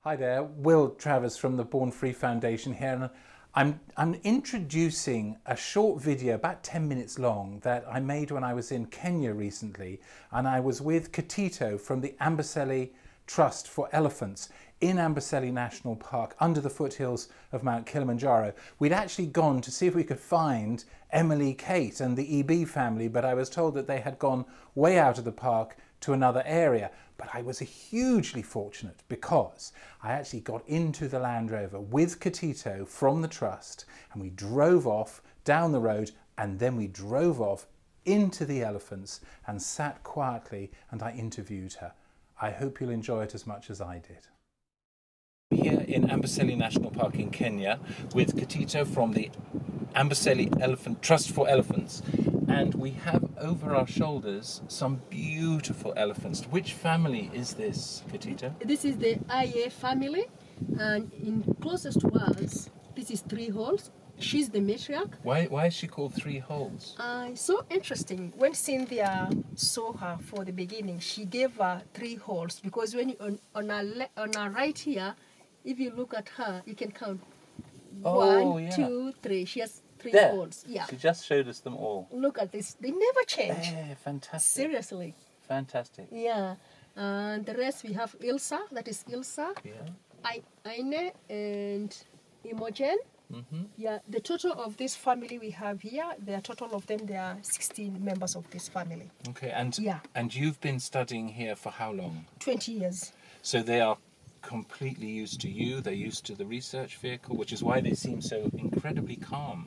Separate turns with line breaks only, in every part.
Hi there, Will Travers from the Born Free Foundation here, and I'm introducing a short video, about 10 minutes long, that I made when I was in Kenya recently, and I was with Katito from the Amboseli Trust for Elephants in Amboseli National Park under the foothills of Mount Kilimanjaro. We'd actually gone to see if we could find Emily, Kate and the EB family, but I was told that they had gone way out of the park to another area. But I was hugely fortunate because I actually got into the Land Rover with Katito from the Trust, and we drove off down the road, and then we drove off into the elephants and sat quietly, and I interviewed her. I hope you'll enjoy it as much as I did. Here in Amboseli National Park in Kenya with Katito from the Amboseli Elephant Trust for Elephants, and we have over our shoulders some beautiful elephants. Which family is this, Katito?
This is the IA family, and in closest to us, this is Three Holes. She's the matriarch.
Why is she called Three Holes?
So interesting. When Cynthia saw her for the beginning, she gave her 3 holes because when you, on her right here, if you look at her, you can count 1, 2, 3. She has 3 holes. Yeah.
She just showed us them all.
Look at this. They never change.
Yeah, fantastic.
Seriously.
Fantastic.
Yeah. And the rest we have Ilsa. That is Ilsa.
Yeah.
Aine and Imogen.
Mm-hmm.
Yeah, the total of this family we have here, there are total of them, there are 16 members of this family.
Okay, and you've been studying here for how long?
20 years.
So they are completely used to you, they're used to the research vehicle, which is why they seem so incredibly calm.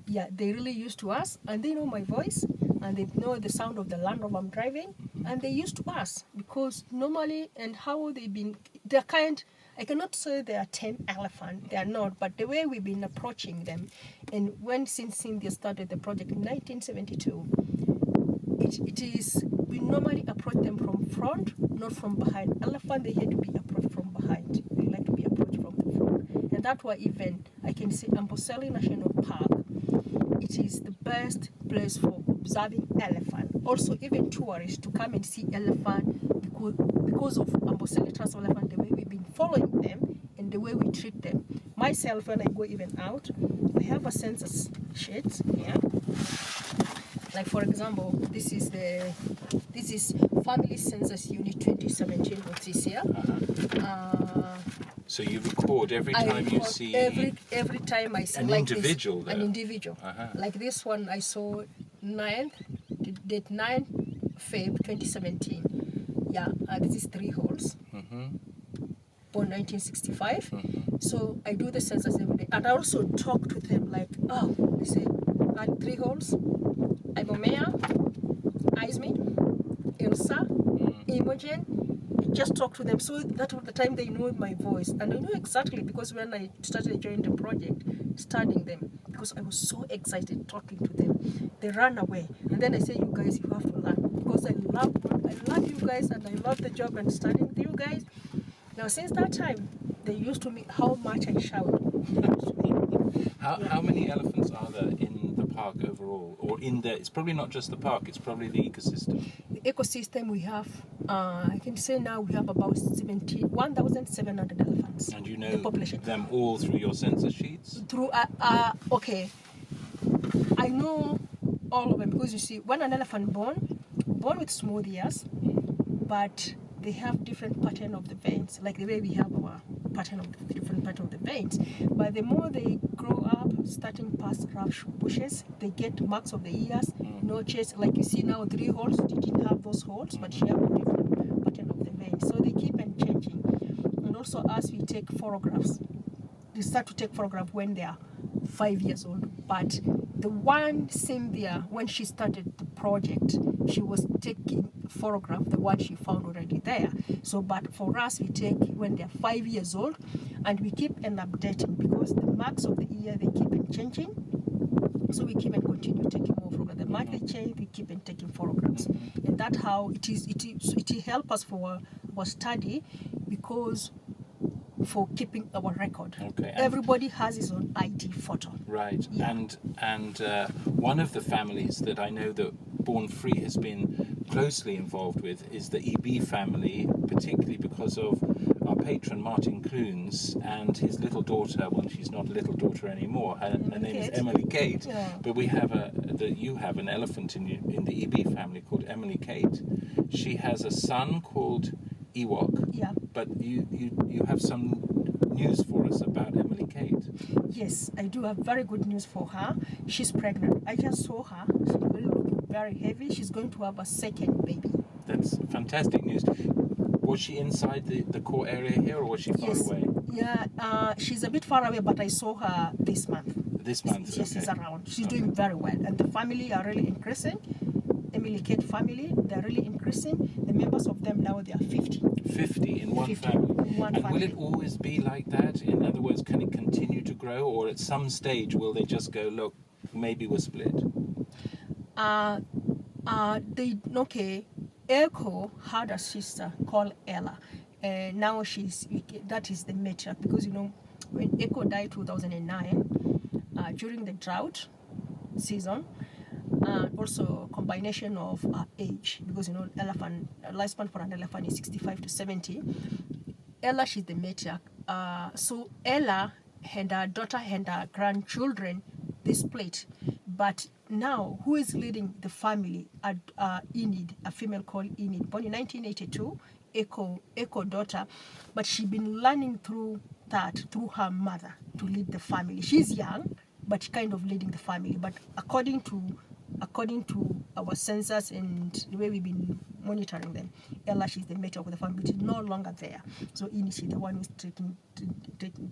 Yeah, they're really used to us, and they know my voice, and they know the sound of the Land Rover I'm driving, and they're used to us, because normally, and how they've been, they're kind, I cannot say they are 10 elephants, they are not, but the way we've been approaching them, and since Cynthia started the project in 1972, it is, we normally approach them from front, not from behind. Elephant, they had to be approached from behind. They like to be approached from the front. And that's why even, I can say Amboseli National Park, it is the best place for observing elephant. Also, even tourists to come and see elephant because of Amboseli Trust for Elephant, the way we've been following them and the way we treat them. Myself, when I go even out, I have a census sheet here. Like for example, this is Family Census Unit 2017, what is here.
So you record every time you see
every time I see
an
like
individual
this,
there.
An individual. Like this one I saw date 9 Feb 2017. Yeah, this is 3 holes. Born 1965. So I do the census every day, and I also talk to them like, oh, they say, 3 holes. Ibomea, Isme, Ilsa, Imogen. I just talk to them, so that was the time they know my voice, and I know exactly because when I started joining the project, studying them, because I was so excited talking to them, they ran away, and then I say, you guys, you have to learn, because I love you guys, and I love the job and studying with you guys. Now since that time, they used to me how much I shout.
How many elephants are there in the park overall, or in the? It's probably not just the park; it's probably the ecosystem.
The ecosystem we have, I can say now we have about 1,700 elephants.
And you know
the population.
Them all through your census sheets?
Through okay, I know all of them because you see, when an elephant born with smooth ears, but they have different pattern of the veins, like the way we have our pattern of the different pattern of the veins. But the more they grow up, starting past rough bushes, they get marks of the ears, notches. Like you see now, 3 holes. She didn't have those holes, but she has a different pattern of the veins. So they keep on changing. And also, as we take photographs, they start to take photographs when they are 5 years old. But the one Cynthia, when she started the project, she was taking photograph, the one she found already there. So, but for us, we take when they're 5 years old, and we keep on updating because the marks of the ear, they keep on changing. So we keep and continue taking more photographs. The mark they change, we keep on taking photographs. And that's how it is. It helps us for our study because for keeping our record.
Okay.
Everybody has his own ID photo.
Right.
Yeah.
And one of the families that I know that Born Free has been closely involved with is the EB family, particularly because of our patron Martin Clunes and his little daughter. Well, she's not a little daughter anymore. Her name is Emily Kate.
Yeah.
But you have an elephant in the EB family called Emily Kate. She has a son called Ewok.
Yeah.
But you have some news for us about Emily Kate.
Yes, I do have very good news for her. She's pregnant. I just saw her. She's really looking very heavy. She's going to have a second baby.
That's fantastic news. Was she inside the core area here, or was she far away?
Yeah, she's a bit far away, but I saw her this month.
This month,
Yes,
okay.
she's around. She's doing very well, and the family are really increasing. Emily Kate family, they're really increasing. The members of them now, they are 50.
50 in one
50
family.
in one
And
family.
will it always be like that? In other words, can it continue to grow, or at some stage will they just go, look, maybe we're split?
Echo had a sister called Ella, and now that is the matriarch, because when Echo died 2009 during the drought season, and also combination of age, because elephant lifespan for an elephant is 65 to 70. Ella, she's the matriarch. So Ella and her daughter and her grandchildren, they split. But now, who is leading the family? Enid, a female called Enid, born in 1982, Echo daughter. But she's been learning through her mother, to lead the family. She's young, but kind of leading the family. But according to our census and the way we've been monitoring them, Ella, she's the matriarch of the family, which is no longer there. So Enid, she's the one who's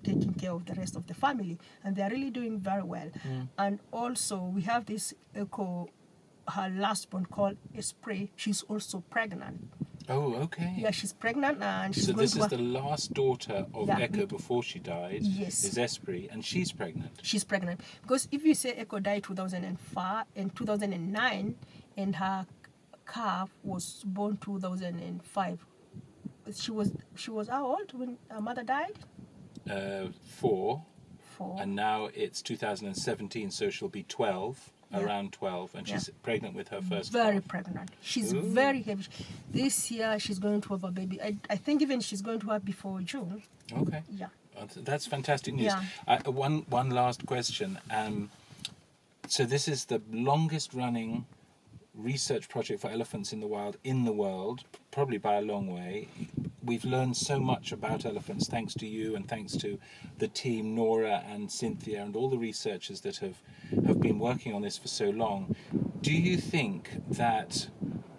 taking care of the rest of the family, and they're really doing very well. And also we have this Echo, her last born called Esprit. She's also pregnant.
Oh, okay.
Yeah, she's pregnant, and she's
So
going
this
to
is the last daughter of
Yeah.
Echo before she died.
Yes.
Is Esprit, and she's pregnant.
She's pregnant, because if you say Echo died 2005 and 2009, and her calf was born 2005, she was how old when her mother died?
4,
4.
and now it's 2017, so she'll be 12,
Yeah.
around 12, and she's pregnant with her first
Very
calf.
pregnant. She's
Ooh.
very heavy. This year she's going to have a baby. I think even she's going to have before June.
Okay.
Yeah.
That's fantastic news.
Yeah.
One last question. So this is the longest running research project for elephants in the world, probably by a long way. We've learned so much about elephants thanks to you and thanks to the team, Nora and Cynthia, and all the researchers that have been working on this for so long. Do you think that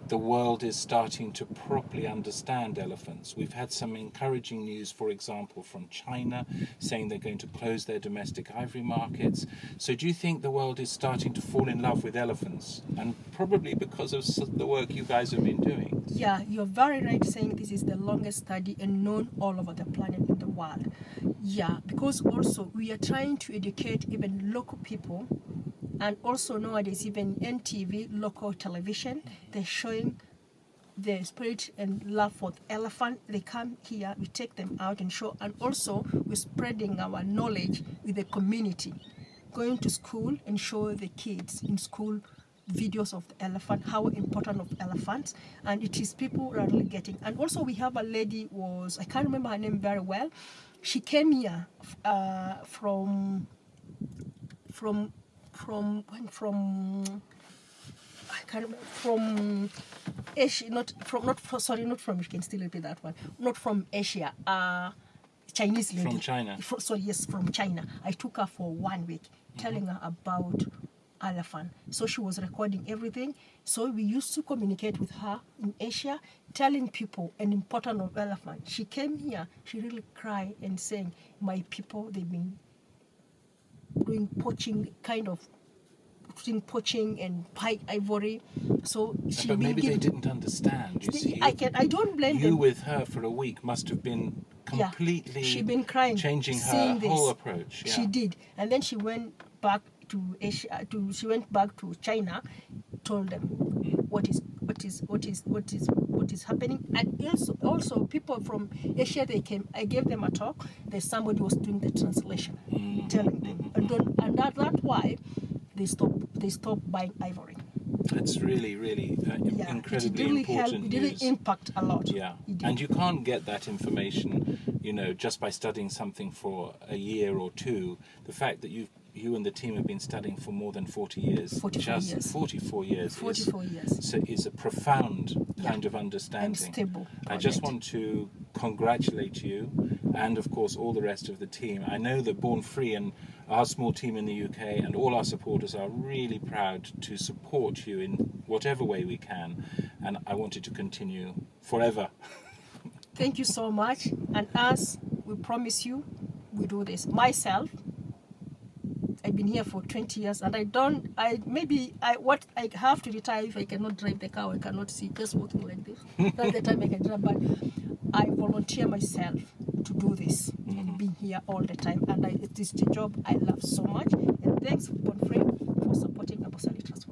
the world is starting to properly understand elephants? We've had some encouraging news, for example, from China, saying they're going to close their domestic ivory markets. So do you think the world is starting to fall in love with elephants? And probably because of the work you guys have been doing.
Yeah, you're very right saying this is the longest study and known all over the planet in the world. Yeah, because also we are trying to educate even local people, and also nowadays even NTV, local television, they're showing the spirit and love for the elephant. They come here, we take them out and show, and also we're spreading our knowledge with the community, going to school and show the kids in school videos of the elephant, how important of elephants, and it is people are really getting. And also we have a lady, I can't remember her name very well. She came here from I can't remember, from Asia, not from, you can still repeat that one, not from Asia, Chinese lady.
From China?
From China. I took her for 1 week, telling her about elephant. So she was recording everything. So we used to communicate with her in Asia, telling people an importance of elephant. She came here, she really cried and saying, my people, they've been doing poaching and pike ivory. So she
But maybe they didn't understand, you see.
I don't blame them.
You with her for a week must have been completely
She'd been crying,
changing her
seeing this.
whole approach. Yeah.
She did. And then she went back to Asia, she went back to China, told them what is happening. And also people from Asia, they came, I gave them a talk, there's somebody was doing the translation, telling them. And that's why they stopped buying ivory.
It's really, really
Yeah,
incredibly
it really helped.
important
It really
news.
impact a lot.
Yeah,
It did.
and you can't get that information, you know, just by studying something for a year or two. The fact that you and the team have been studying for more than 40 years,
44
just
years.
44 years,
44 years.
so is a profound kind of
And
understanding.
stable.
I just
project.
want to congratulate you and of course all the rest of the team. I know that Born Free and our small team in the UK and all our supporters are really proud to support you in whatever way we can, and I want it to continue forever.
Thank you so much. And as we promise you, we do this. Myself, I've been here for 20 years and I have to retire if I cannot drive the car, I cannot see, just walking like this. That's the time I can drive, but I volunteer myself to do this and being here all the time. And it is the job I love so much. And thanks, Bonfrey, for supporting Amboseli Trust.